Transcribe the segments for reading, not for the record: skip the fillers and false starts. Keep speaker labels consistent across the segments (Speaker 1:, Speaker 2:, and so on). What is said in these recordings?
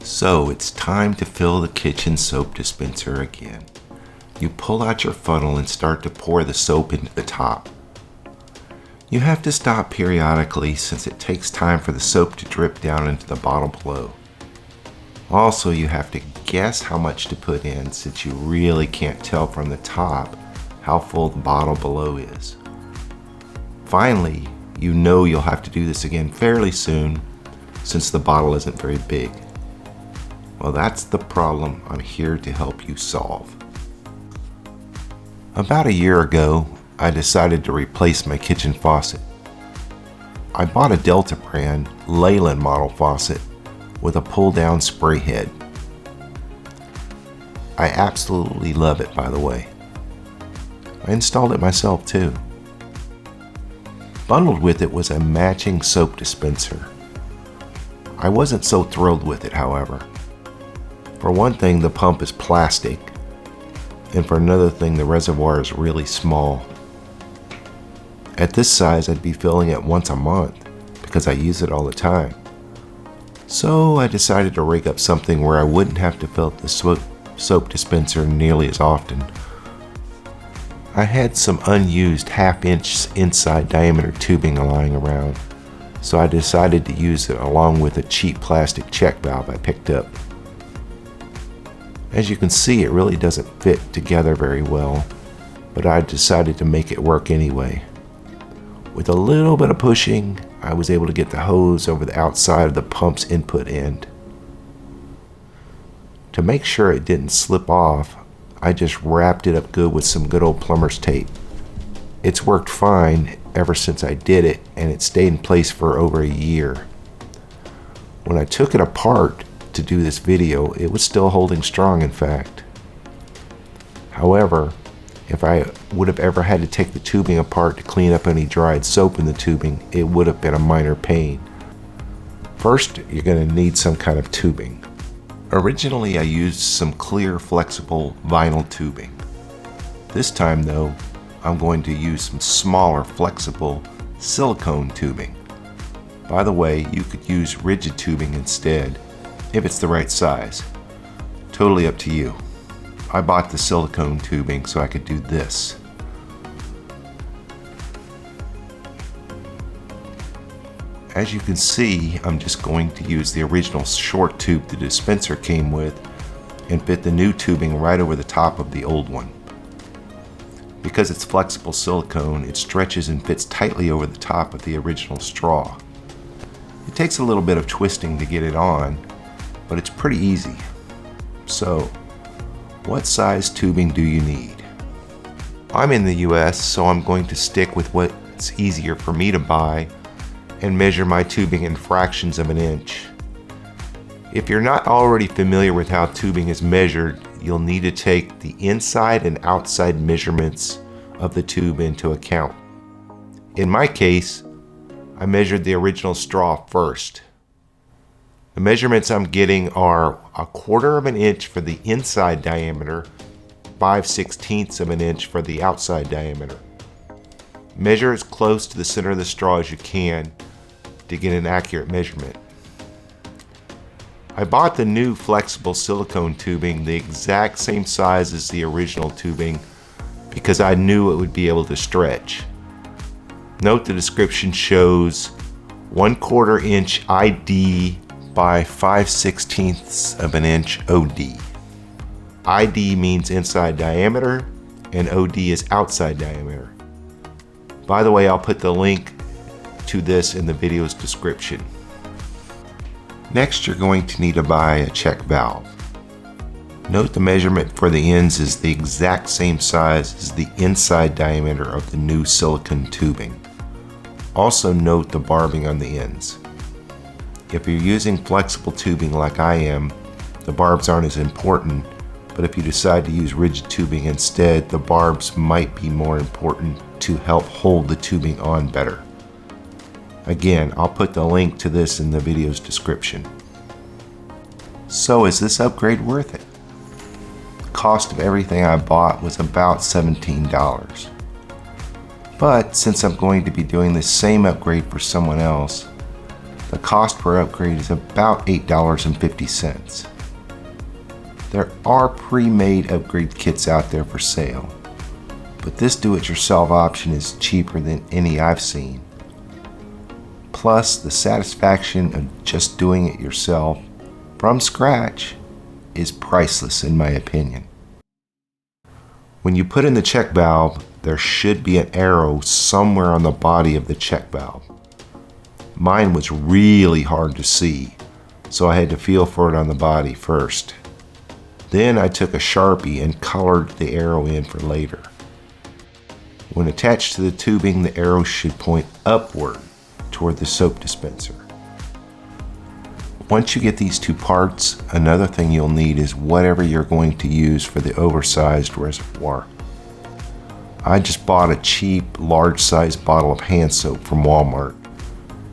Speaker 1: So it's time to fill the kitchen soap dispenser again. You pull out your funnel and start to pour the soap into the top. You have to stop periodically since it takes time for the soap to drip down into the bottle below. Also, you have to guess how much to put in since you really can't tell from the top how full the bottle below is. Finally, you know you'll have to do this again fairly soon since the bottle isn't very big. Well, that's the problem I'm here to help you solve. About a year ago, I decided to replace my kitchen faucet. I bought a Delta brand Leyland model faucet with a pull-down spray head. I absolutely love it, by the way. I installed it myself too. Bundled with it was a matching soap dispenser. I wasn't so thrilled with it, however. For one thing, the pump is plastic, and for another thing, the reservoir is really small. At this size, I'd be filling it once a month because I use it all the time. So I decided to rig up something where I wouldn't have to fill the soap dispenser nearly as often. I had some unused half-inch inside diameter tubing lying around, so I decided to use it along with a cheap plastic check valve I picked up. As you can see, it really doesn't fit together very well, but I decided to make it work anyway. With a little bit of pushing, I was able to get the hose over the outside of the pump's input end. To make sure it didn't slip off, I just wrapped it up good with some good old plumber's tape. It's worked fine ever since I did it, and it stayed in place for over a year. When I took it apart to do this video, it was still holding strong, in fact. However, if I would have ever had to take the tubing apart to clean up any dried soap in the tubing, it would have been a minor pain. First, you're going to need some kind of tubing. Originally, I used some clear, flexible vinyl tubing. This time, though, I'm going to use some smaller, flexible silicone tubing. By the way, you could use rigid tubing instead, if it's the right size. Totally up to you. I bought the silicone tubing so I could do this. As you can see, I'm just going to use the original short tube the dispenser came with and fit the new tubing right over the top of the old one. Because it's flexible silicone, it stretches and fits tightly over the top of the original straw. It takes a little bit of twisting to get it on, but it's pretty easy. So, what size tubing do you need? I'm in the US, so I'm going to stick with what's easier for me to buy and measure my tubing in fractions of an inch. If you're not already familiar with how tubing is measured, you'll need to take the inside and outside measurements of the tube into account. In my case, I measured the original straw first. The measurements I'm getting are 1/4 of an inch for the inside diameter, 5/16 of an inch for the outside diameter. Measure as close to the center of the straw as you can to get an accurate measurement. I bought the new flexible silicone tubing the exact same size as the original tubing because I knew it would be able to stretch. Note the description shows 1/4 inch ID by 5/16 of an inch OD. ID means inside diameter and OD is outside diameter. By the way, I'll put the link to this in the video's description. Next, you're going to need to buy a check valve. Note the measurement for the ends is the exact same size as the inside diameter of the new silicone tubing. Also note the barbing on the ends. If you're using flexible tubing like I am, the barbs aren't as important, but if you decide to use rigid tubing instead, the barbs might be more important to help hold the tubing on better. Again, I'll put the link to this in the video's description. So is this upgrade worth it? The cost of everything I bought was about $17. But since I'm going to be doing the same upgrade for someone else, The cost per upgrade is about $8.50. There are pre-made upgrade kits out there for sale, but this do-it-yourself option is cheaper than any I've seen. Plus, the satisfaction of just doing it yourself from scratch is priceless in my opinion. When you put in the check valve, there should be an arrow somewhere on the body of the check valve. Mine was really hard to see, so I had to feel for it on the body first. Then I took a Sharpie and colored the arrow in for later. When attached to the tubing, the arrow should point upward toward the soap dispenser. Once you get these two parts, another thing you'll need is whatever you're going to use for the oversized reservoir. I just bought a cheap, large-sized bottle of hand soap from Walmart.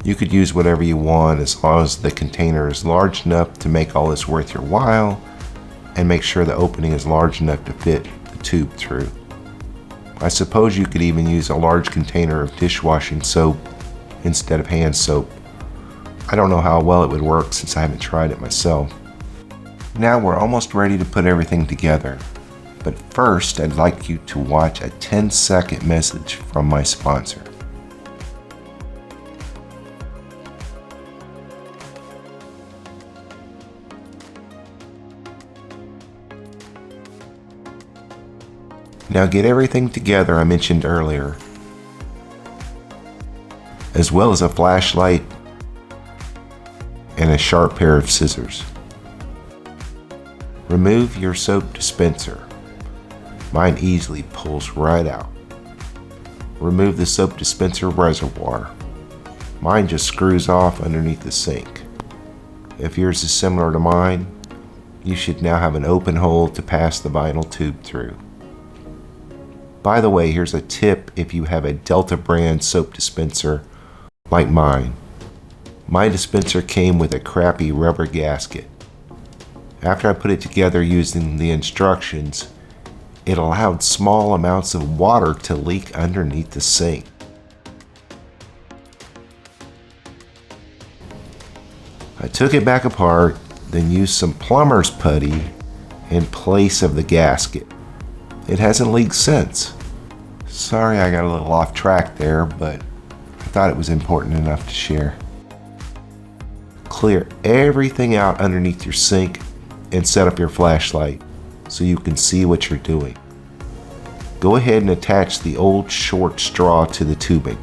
Speaker 1: You could use whatever you want as long as the container is large enough to make all this worth your while, and make sure the opening is large enough to fit the tube through. I suppose you could even use a large container of dishwashing soap instead of hand soap. I don't know how well it would work since I haven't tried it myself. Now we're almost ready to put everything together, but first I'd like you to watch a 10-second message from my sponsor. Now get everything together I mentioned earlier, as well as a flashlight and a sharp pair of scissors. Remove your soap dispenser. Mine easily pulls right out. Remove the soap dispenser reservoir. Mine just screws off underneath the sink. If yours is similar to mine, you should now have an open hole to pass the vinyl tube through. By the way, here's a tip if you have a Delta brand soap dispenser like mine. My dispenser came with a crappy rubber gasket. After I put it together using the instructions, it allowed small amounts of water to leak underneath the sink. I took it back apart, then used some plumber's putty in place of the gasket. It hasn't leaked since. Sorry I got a little off track there, but I thought it was important enough to share. Clear everything out underneath your sink and set up your flashlight so you can see what you're doing. Go ahead and attach the old short straw to the tubing.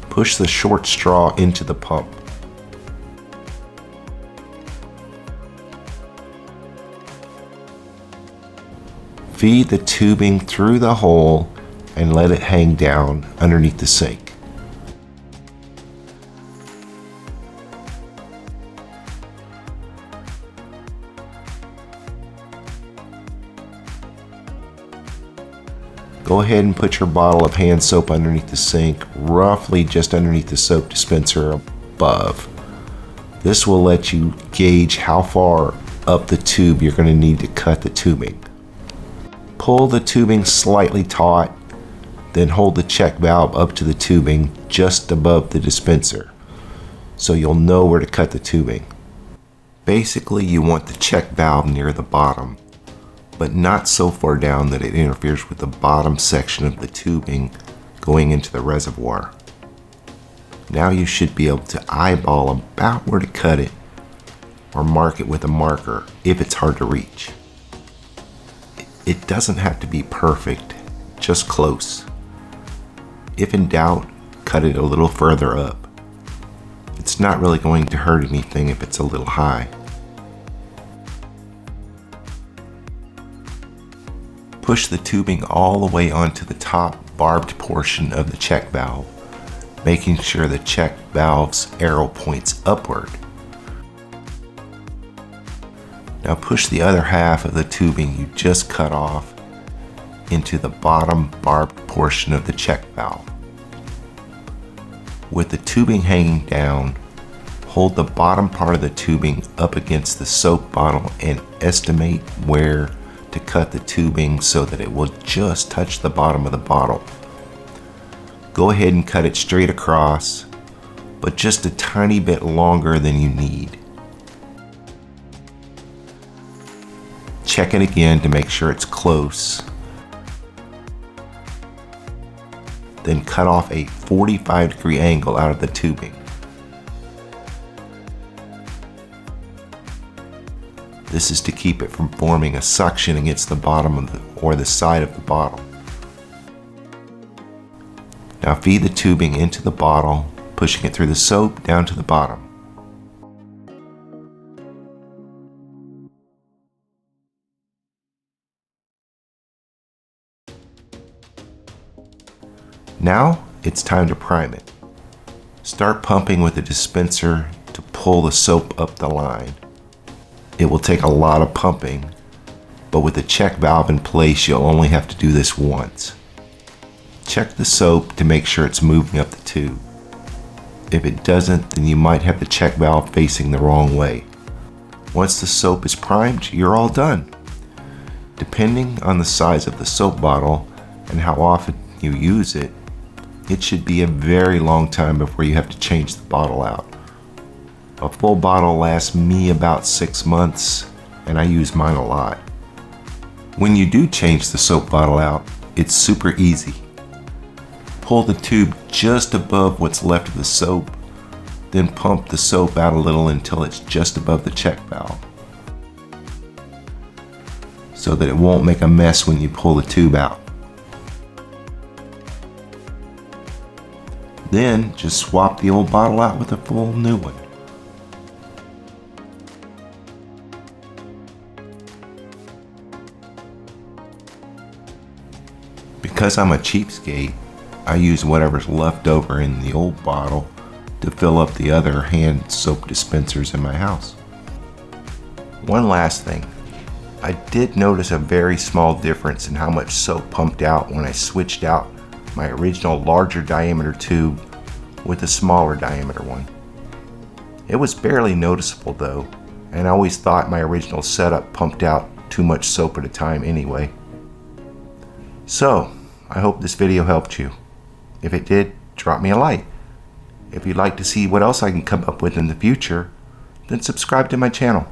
Speaker 1: Push the short straw into the pump. Feed the tubing through the hole and let it hang down underneath the sink. Go ahead and put your bottle of hand soap underneath the sink, roughly just underneath the soap dispenser above. This will let you gauge how far up the tube you're going to need to cut the tubing. Pull the tubing slightly taut, then hold the check valve up to the tubing just above the dispenser, so you'll know where to cut the tubing. Basically, you want the check valve near the bottom, but not so far down that it interferes with the bottom section of the tubing going into the reservoir. Now you should be able to eyeball about where to cut it or mark it with a marker if it's hard to reach. It doesn't have to be perfect, just close. If in doubt, cut it a little further up. It's not really going to hurt anything if it's a little high. Push the tubing all the way onto the top barbed portion of the check valve, making sure the check valve's arrow points upward. Now push the other half of the tubing you just cut off into the bottom barbed portion of the check valve. With the tubing hanging down, hold the bottom part of the tubing up against the soap bottle and estimate where to cut the tubing so that it will just touch the bottom of the bottle. Go ahead and cut it straight across, but just a tiny bit longer than you need. Check it again to make sure it's close. Then cut off a 45-degree angle out of the tubing. This is to keep it from forming a suction against the bottom of or the side of the bottle. Now feed the tubing into the bottle, pushing it through the soap down to the bottom. Now it's time to prime it. Start pumping with the dispenser to pull the soap up the line. It will take a lot of pumping, but with the check valve in place, you'll only have to do this once. Check the soap to make sure it's moving up the tube. If it doesn't, then you might have the check valve facing the wrong way. Once the soap is primed, you're all done. Depending on the size of the soap bottle and how often you use it, it should be a very long time before you have to change the bottle out. A full bottle lasts me about 6 months, and I use mine a lot. When you do change the soap bottle out, it's super easy. Pull the tube just above what's left of the soap, then pump the soap out a little until it's just above the check valve, so that it won't make a mess when you pull the tube out. Then just swap the old bottle out with a full new one. Because I'm a cheapskate, I use whatever's left over in the old bottle to fill up the other hand soap dispensers in my house. One last thing. I did notice a very small difference in how much soap pumped out when I switched out my original larger diameter tube with a smaller diameter one. It was barely noticeable though, and I always thought my original setup pumped out too much soap at a time anyway. So, I hope this video helped you. If it did, drop me a like. If you'd like to see what else I can come up with in the future, then subscribe to my channel.